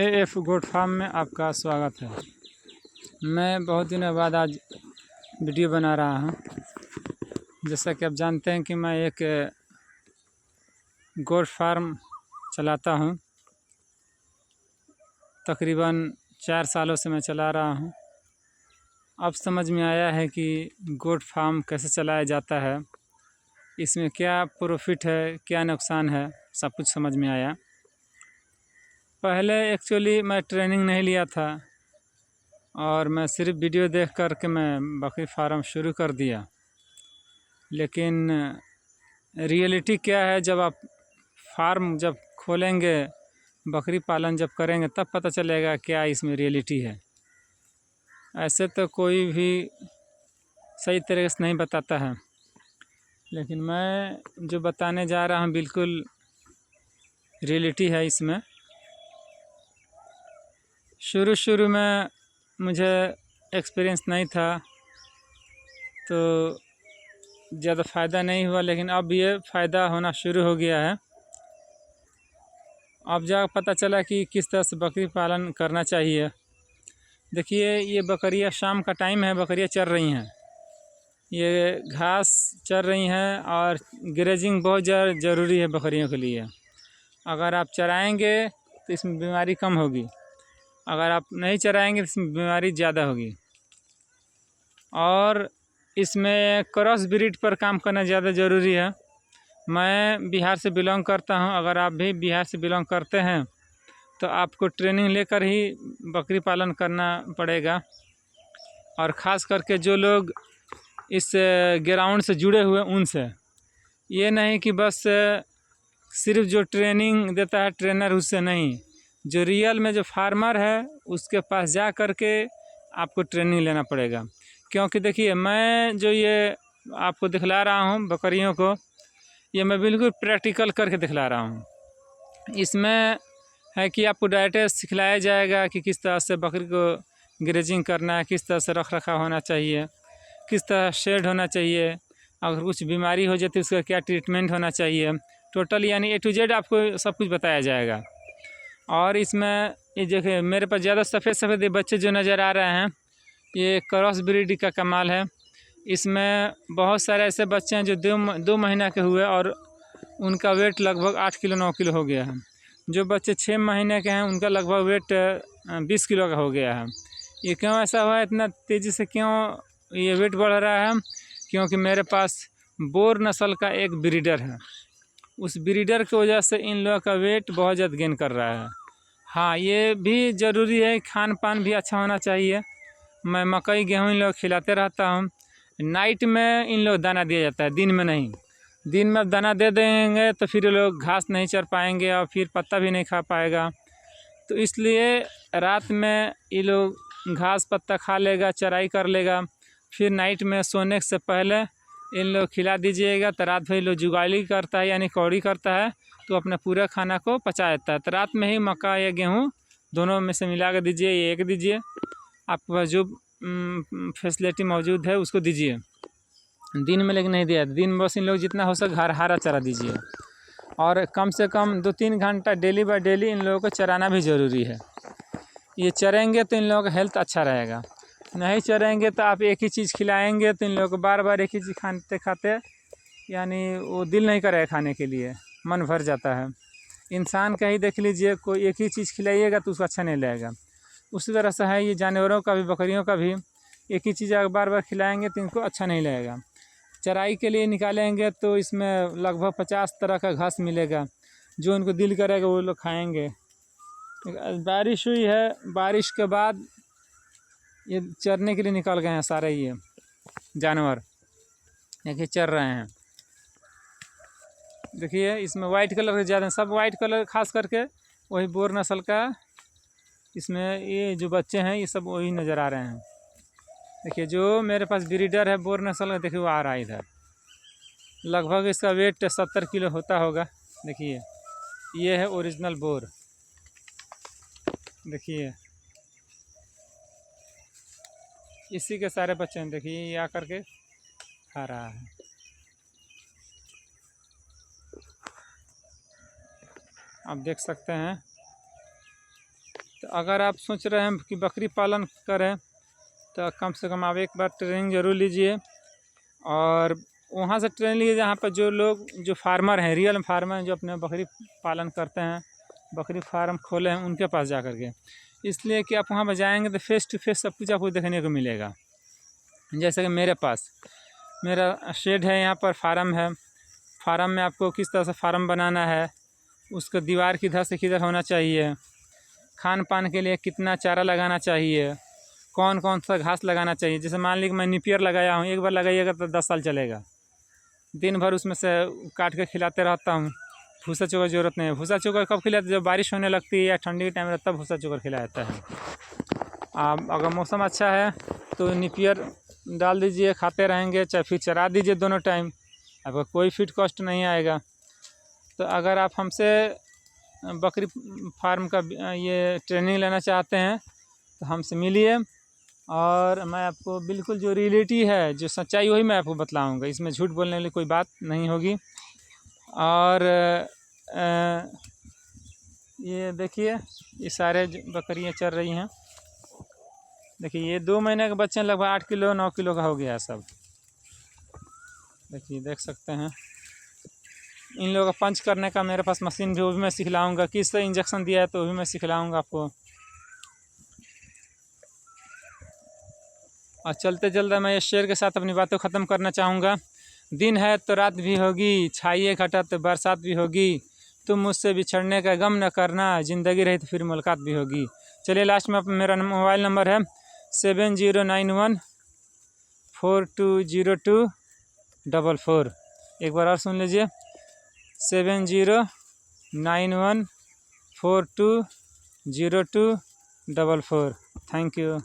AF goat farm में आपका स्वागत है। मैं बहुत दिनों बाद आज वीडियो बना रहा हूं। जैसा कि आप जानते हैं कि मैं एक गोट फार्म चलाता हूं। तकरीबन 4 सालों से मैं चला रहा हूं। अब समझ में आया है कि गोट फार्म कैसे चलाया जाता है, इसमें क्या प्रॉफिट है, क्या नुकसान है, सब कुछ समझ में आया। पहले एक्चुअली मैं ट्रेनिंग नहीं लिया था और मैं सिर्फ वीडियो देख कर के मैं बकरी फार्म शुरू कर दिया। लेकिन रियलिटी क्या है, जब आप फार्म जब खोलेंगे, बकरी पालन जब करेंगे, तब पता चलेगा क्या इसमें रियलिटी है। ऐसे तो कोई भी सही तरीके से नहीं बताता है, लेकिन मैं जो बताने जा रहा हूँ बिल्कुल रियलिटी है इसमें। शुरू में मुझे एक्सपीरियंस नहीं था तो ज़्यादा फ़ायदा नहीं हुआ, लेकिन अब ये फ़ायदा होना शुरू हो गया है। अब जा पता चला कि किस तरह से बकरी पालन करना चाहिए। देखिए, ये बकरियां शाम का टाइम है, बकरियां चर रही हैं, ये घास चर रही हैं और ग्रेजिंग बहुत ज़रूरी है बकरियों के लिए। अगर आप चराएंगे तो इसमें बीमारी कम होगी, अगर आप नहीं चराएंगे तो इसमें बीमारी ज़्यादा होगी। और इसमें क्रॉस ब्रीड पर काम करना ज़्यादा ज़रूरी है। मैं बिहार से बिलोंग करता हूं। अगर आप भी बिहार से बिलोंग करते हैं तो आपको ट्रेनिंग लेकर ही बकरी पालन करना पड़ेगा। और ख़ास करके जो लोग इस ग्राउंड से जुड़े हुए उनसे, ये नहीं कि बस सिर्फ जो ट्रेनिंग देता है ट्रेनर, उससे नहीं, जो रियल में जो फार्मर है उसके पास जा कर के आपको ट्रेनिंग लेना पड़ेगा। क्योंकि देखिए, मैं जो ये आपको दिखला रहा हूँ बकरियों को, ये मैं बिल्कुल प्रैक्टिकल करके दिखला रहा हूँ। इसमें है कि आपको डायरेक्ट सिखलाया जाएगा कि किस तरह से बकरी को ग्रेजिंग करना है, किस तरह से रख रखाव होना चाहिए, किस तरह शेड होना चाहिए, अगर कुछ बीमारी हो जाती है उसका क्या ट्रीटमेंट होना चाहिए। टोटल यानी A to Z आपको सब कुछ बताया जाएगा। और इसमें ये देखिए, मेरे पास ज़्यादा सफ़ेद बच्चे जो नज़र आ रहे हैं, ये क्रॉस ब्रीड का कमाल है। इसमें बहुत सारे ऐसे बच्चे हैं जो 2 महीना के हुए और उनका वेट लगभग 8 किलो 9 किलो हो गया है। जो बच्चे 6 महीने के हैं उनका लगभग वेट 20 किलो का हो गया है। ये क्यों ऐसा हुआ है, इतना तेज़ी से क्यों ये वेट बढ़ रहा है? क्योंकि मेरे पास बोर नस्ल का एक ब्रीडर है, उस ब्रीडर की वजह से इन लोगों का वेट बहुत ज़्यादा गेन कर रहा है। हाँ, ये भी ज़रूरी है, खान पान भी अच्छा होना चाहिए। मैं मकई गेहूँ इन लोग खिलाते रहता हूँ। नाइट में इन लोग दाना दिया जाता है, दिन में नहीं। दिन में दाना दे देंगे तो फिर ये लोग घास नहीं चर पाएंगे और फिर पत्ता भी नहीं खा पाएगा। तो इसलिए रात में ये लोग घास पत्ता खा लेगा, चराई कर लेगा। फिर नाइट में सोने से पहले इन लोग खिला दीजिएगा तो रात भर लोग जुगाली करता है, यानी कौड़ी करता है, तो अपना पूरा खाना को पचा देता है। तो रात में ही मक्का या गेहूँ दोनों में से मिला कर दीजिए, ये एक दीजिए, आपके पास जो फैसिलिटी मौजूद है उसको दीजिए। दिन में लेकिन नहीं दिया, दिन में बस इन लोग जितना हो सके हरा चरा दीजिए। और कम से कम 2-3 घंटा डेली बाय डेली इन लोगों को चराना भी ज़रूरी है। ये चरेंगे तो इन लोगों का हेल्थ अच्छा रहेगा। नहीं चरेंगे तो आप एक ही चीज़ खिलाएंगे तो इन लोगों को बार बार एक ही चीज़ खाते खाते यानी वो दिल नहीं करेगा खाने के लिए, मन भर जाता है। इंसान का ही देख लीजिए, कोई एक ही चीज़ खिलाइएगा तो उसको अच्छा नहीं लगेगा। उसी तरह से है ये जानवरों का भी, बकरियों का भी, एक ही चीज़ अगर बार बार खिलाएंगे तो इनको अच्छा नहीं लगेगा। चराई के लिए निकालेंगे तो इसमें लगभग 50 तरह का घास मिलेगा, जो उनको दिल करेगा वो लोग खाएंगे। बारिश हुई है, बारिश के बाद ये चरने के लिए निकल गए हैं सारे ये जानवर, देखिए चर रहे हैं। देखिए, इसमें वाइट कलर के ज़्यादा, सब वाइट कलर, खास करके वही बोर नस्ल का। इसमें ये जो बच्चे हैं ये सब वही नज़र आ रहे हैं। देखिए, जो मेरे पास ब्रीडर है बोर नस्ल का, देखिए वो आ रहा है इधर। लगभग इसका वेट 70 किलो होता होगा। देखिए, ये है ओरिजिनल बोर। देखिए, इसी के सारे बच्चे हैं। देखिए, ये आकर के खा रहा है। आप देख सकते हैं। अगर आप सोच रहे हैं कि बकरी पालन करें तो कम से कम आप एक बार ट्रेनिंग ज़रूर लीजिए, और वहाँ से ट्रेनिंग लीजिए जहाँ पर जो लोग जो फार्मर हैं, रियल फार्मर हैं, जो अपने बकरी पालन करते हैं, बकरी फार्म खोले हैं, उनके पास जा कर के। इसलिए कि आप वहाँ पर जाएंगे तो फेस टू फेस सब कुछ आपको देखने को मिलेगा। जैसे कि मेरे पास मेरा शेड है, यहाँ पर फार्म है। फार्म में आपको किस तरह से फार्म बनाना है, उसका दीवार किधर से किधर होना चाहिए, खान पान के लिए कितना चारा लगाना चाहिए, कौन कौन सा घास लगाना चाहिए। जैसे मान लीजिए मैं निपियर लगाया हूँ, एक बार लगाइएगा तो 10 साल चलेगा। दिन भर उसमें से काट के खिलाते रहता हूँ। भूसा चोकर की ज़रूरत नहीं है। भूसा चोकर कब खिलाते, जब बारिश होने लगती है या ठंडी के टाइम रहता तब भूसा चोकर खिलाया जाता है। अगर मौसम अच्छा है तो निपियर डाल दीजिए, खाते रहेंगे, चाहे फिर चरा दीजिए दोनों टाइम, आपका कोई फीड कॉस्ट नहीं आएगा। तो अगर आप हमसे बकरी फार्म का ये ट्रेनिंग लेना चाहते हैं तो हमसे मिलिए, और मैं आपको बिल्कुल जो रियलिटी है, जो सच्चाई, वही मैं आपको बतलाऊँगा। इसमें झूठ बोलने वाली कोई बात नहीं होगी। और ये देखिए, ये सारे बकरियाँ चर रही हैं। देखिए ये 2 महीने के बच्चे लगभग 8 किलो 9 किलो का हो गया है सब। देखिए देख सकते हैं। इन लोगों का पंच करने का मेरे पास मशीन भी, वो भी मैं सिखलाऊँगा। किस तरह इंजेक्शन दिया है तो वो भी मैं सिखलाऊँगा आपको। और चलते चलते मैं इस शेर के साथ अपनी बातों ख़त्म करना चाहूँगा। दिन है तो रात भी होगी, छाइए घटा तो बरसात भी होगी, तुम मुझसे बिछड़ने का गम न करना, ज़िंदगी रही तो फिर मुलाकात भी होगी। चलिए लास्ट में मेरा मोबाइल नंबर है 7091420244। एक बार और सुन लीजिए, 7091420244। Thank you.